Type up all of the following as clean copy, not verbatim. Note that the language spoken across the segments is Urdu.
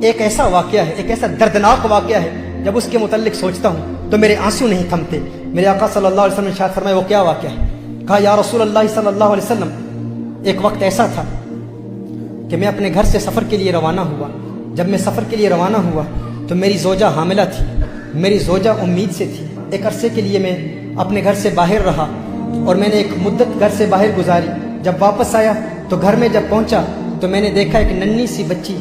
ایک ایسا واقعہ ہے، ایک ایسا دردناک واقعہ ہے، جب اس کے متعلق سوچتا ہوں تو میرے آنسو نہیں تھمتے۔ میرے آقا صلی اللہ علیہ وسلم نے ارشاد فرمایا وہ کیا واقعہ ہے؟ کہا یا رسول اللہ صلی اللہ علیہ وسلم، ایک وقت ایسا تھا کہ میں اپنے گھر سے سفر کے لیے روانہ ہوا۔ جب میں سفر کے لیے روانہ ہوا تو میری زوجہ حاملہ تھی، میری زوجہ امید سے تھی۔ ایک عرصے کے لیے میں اپنے گھر سے باہر رہا اور میں نے ایک مدت گھر سے باہر گزاری۔ جب واپس آیا تو گھر میں جب پہنچا تو میں نے دیکھا ایک ننھی سی بچی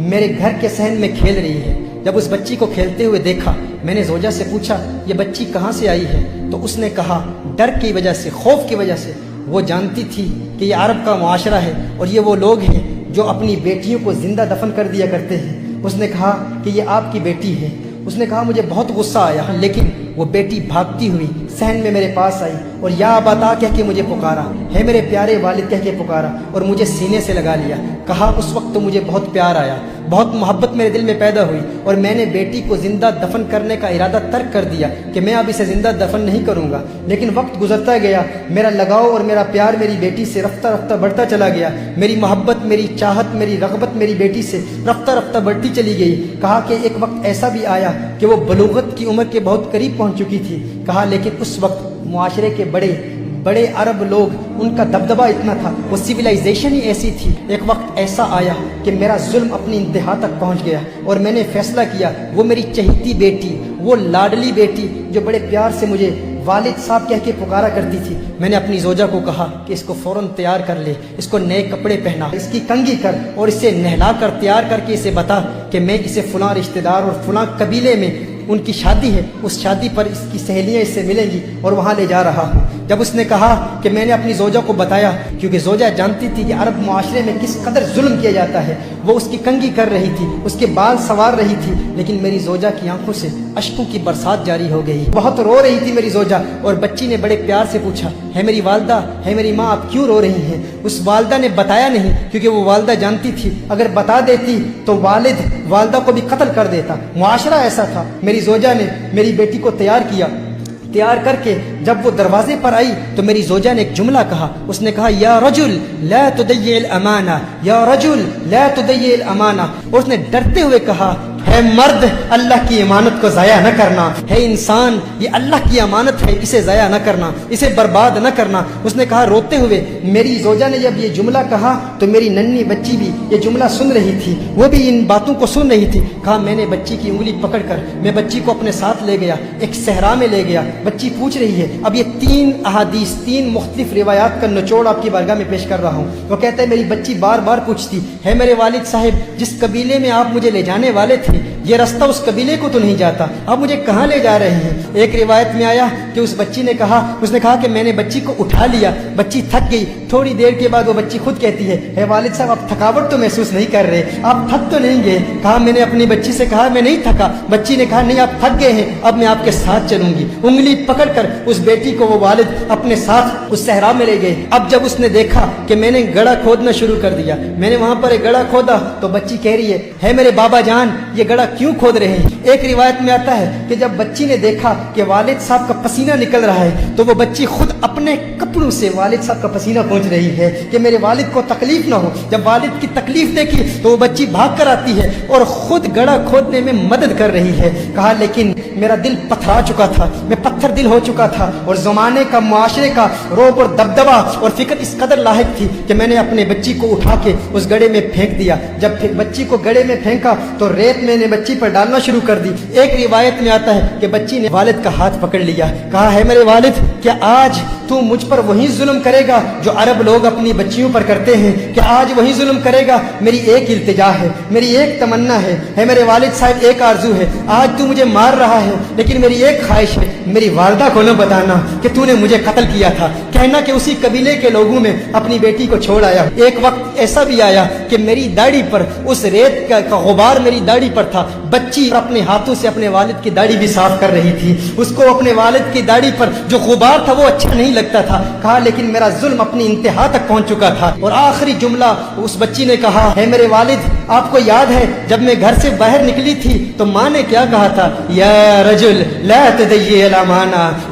میرے گھر کے صحن میں کھیل رہی ہے۔ جب اس بچی کو کھیلتے ہوئے دیکھا، میں نے زوجہ سے پوچھا یہ بچی کہاں سے آئی ہے؟ تو اس نے کہا ڈر کی وجہ سے، خوف کی وجہ سے، وہ جانتی تھی کہ یہ عرب کا معاشرہ ہے اور یہ وہ لوگ ہیں جو اپنی بیٹیوں کو زندہ دفن کر دیا کرتے ہیں۔ اس نے کہا کہ یہ آپ کی بیٹی ہے۔ اس نے کہا مجھے بہت غصہ آیا، لیکن وہ بیٹی بھاگتی ہوئی صحن میں میرے پاس آئی اور یا ابا کہہ کے مجھے پکارا، ہے میرے پیارے والد کہہ کے پکارا اور مجھے سینے سے لگا لیا۔ کہا اس وقت تو مجھے بہت پیار آیا، بہت محبت میرے دل میں پیدا ہوئی اور میں نے بیٹی کو زندہ دفن کرنے کا ارادہ ترک کر دیا کہ میں اب اسے زندہ دفن نہیں کروں گا۔ لیکن وقت گزرتا گیا، میرا لگاؤ اور میرا پیار میری بیٹی سے رفتہ رفتہ بڑھتا چلا گیا۔ میری محبت، میری چاہت، میری رغبت میری بیٹی سے رفتہ رفتہ بڑھتی چلی گئی۔ کہا کہ ایک وقت ایسا بھی آیا کہ وہ بلوغت کی عمر کے بہت قریب پہنچ چکی تھی۔ کہا لیکن اس وقت معاشرے کے بڑے بڑے عرب لوگ، ان کا دبدبہ اتنا تھا، وہ سویلائزیشن ہی ایسی تھی۔ ایک وقت ایسا آیا کہ میرا ظلم اپنی انتہا تک پہنچ گیا اور میں نے فیصلہ کیا وہ میری چہیتی بیٹی، وہ لاڈلی بیٹی جو بڑے پیار سے مجھے والد صاحب کہہ کے پکارا کرتی تھی، میں نے اپنی زوجہ کو کہا کہ اس کو فوراً تیار کر لے، اس کو نئے کپڑے پہنا، اس کی کنگھی کر اور اسے نہلا کر تیار کر کے اسے بتا کہ میں اسے فلاں رشتہ دار اور فلاں قبیلے میں ان کی شادی ہے، اس شادی پر اس کی سہیلیاں اس سے ملیں گی اور وہاں لے جا رہا ہوں۔ جب اس نے کہا کہ میں نے اپنی زوجہ کو بتایا، کیونکہ زوجہ جانتی تھی کہ عرب معاشرے میں کس قدر ظلم کیا جاتا ہے، وہ اس کی کنگھی کر رہی تھی، اس کے بال سنوار رہی تھی، لیکن میری زوجہ کی آنکھوں سے اشکوں کی برسات جاری ہو گئی۔ بہت رو رہی تھی میری زوجہ اور بچی نے بڑے پیار سے پوچھا ہے میری والدہ، ہے میری ماں، آپ کیوں رو رہی ہیں؟ اس والدہ نے بتایا نہیں، کیونکہ وہ والدہ جانتی تھی اگر بتا دیتی تو والد والدہ کو بھی قتل کر دیتا۔ معاشرہ ایسا تھا۔ میری زوجہ نے میری بیٹی کو تیار کیا، تیار کر کے جب وہ دروازے پر آئی تو میری زوجہ نے ایک جملہ کہا۔ اس نے کہا یا رجل لا تضيع الامانہ، یا رجل لا تضيع الامانہ، اور اس نے ڈرتے ہوئے کہا ہے مرد اللہ کی امانت کو ضائع نہ کرنا، ہے انسان یہ اللہ کی امانت ہے، اسے ضائع نہ کرنا، اسے برباد نہ کرنا۔ اس نے کہا روتے ہوئے۔ میری زوجہ نے جب یہ جملہ کہا تو میری ننھی بچی بھی یہ جملہ سن رہی تھی، وہ بھی ان باتوں کو سن رہی تھی۔ کہا میں نے بچی کی انگلی پکڑ کر میں بچی کو اپنے ساتھ لے گیا، ایک صحرا میں لے گیا۔ بچی پوچھ رہی ہے، اب یہ 3 احادیث، 3 مختلف روایات کا نچوڑ آپ کی بارگاہ میں پیش کر رہا ہوں۔ وہ کہتا ہے میری بچی بار بار پوچھتی ہے میرے والد صاحب جس قبیلے میں آپ مجھے لے جانے والے تھے یہ رستہ اس قبیلے کو تو نہیں جاتا، آپ مجھے کہاں لے جا رہے ہیں؟ ایک روایت میں آیا کہ اس بچی نے کہا، اس نے کہا کہ میں نے بچی کو اٹھا لیا، بچی تھک گئی۔ تھوڑی دیر کے بعد وہ بچی خود کہتی ہے والد صاحب آپ تھکاوٹ تو محسوس نہیں کر رہے، آپ تھک تو نہیں گئے؟ کہا میں نے اپنی بچی سے کہا میں نہیں تھکا۔ بچی نے کہا نہیں آپ تھک گئے ہیں، اب میں آپ کے ساتھ چلوں گی۔ انگلی پکڑ کر اس بیٹی کو وہ والد اپنے ساتھ اس صحرا میں لے گئے۔ اب جب اس نے دیکھا کہ میں نے گڑھا کھودنا شروع کر دیا، میں نے وہاں پر ایک گڑھا کھودا تو بچی کہہ رہی ہے میرے بابا جان یہ گڑھا کیوں کھود رہے ہیں؟ ایک روایت میں آتا ہے کہ جب بچی نے دیکھا کہ والد صاحب کا پسینہ نکل رہا ہے تو وہ بچی خود اپنے کپڑوں سے والد صاحب کا پسینہ پہنچ رہی ہے کہ میرے والد کو تکلیف نہ ہو۔ جب والد کی تکلیف دیکھی تو وہ بچی بھاگ کر آتی ہے اور خود گڑھا کھودنے میں مدد کر رہی ہے۔ کہا لیکن میرا دل پتھرا چکا تھا، میں پتھر دل ہو چکا تھا اور زمانے کا، معاشرے کا رعب اور دبدبہ اور فکر اس قدر لاحق تھی کہ میں نے اپنے بچی کو اٹھا کے اس گڑھے میں پھینک دیا۔ جب بچی کو گڑھے میں پھینکا تو ریت میں نے بچی پر ڈالنا شروع کر دی۔ ایک روایت میں آتا ہے کہ بچی نے والد کا ہاتھ پکڑ لیا، کہا ہے میرے والد کیا آج تو مجھ پر وہی ظلم کرے گا جو عرب لوگ اپنی بچیوں پر کرتے ہیں؟ کہ آج وہی ظلم کرے گا؟ میری ایک التجا ہے، میری ایک تمنا ہے میرے والد صاحب، ایک آرزو ہے، آج تو مجھے مار رہا ہے لیکن میری ایک خواہش ہے میری والدہ کو نہ بتانا کہ تو نے مجھے قتل کیا تھا، کہنا کہ اسی قبیلے کے لوگوں میں اپنی بیٹی کو چھوڑ آیا۔ ایک وقت ایسا بھی آیا کہ میری داڑھی پر اس ریت کا غبار میری داڑھی پر تھا، بچی اپنے ہاتھوں سے اپنے والد کی داڑھی بھی صاف کر رہی تھی، اس کو اپنے والد کی داڑھی پر جو غبار تھا وہ اچھا نہیں لگتا تھا۔ کہا لیکن میرا ظلم اپنی انتہا تک پہنچ چکا تھا۔ اور آخری جملہ اس بچی نے کہا ہے میرے والد آپ کو یاد ہے جب میں گھر سے باہر نکلی تھی تو ماں نے کیا کہا تھا؟ یا رجل لا تضيع الامانہ،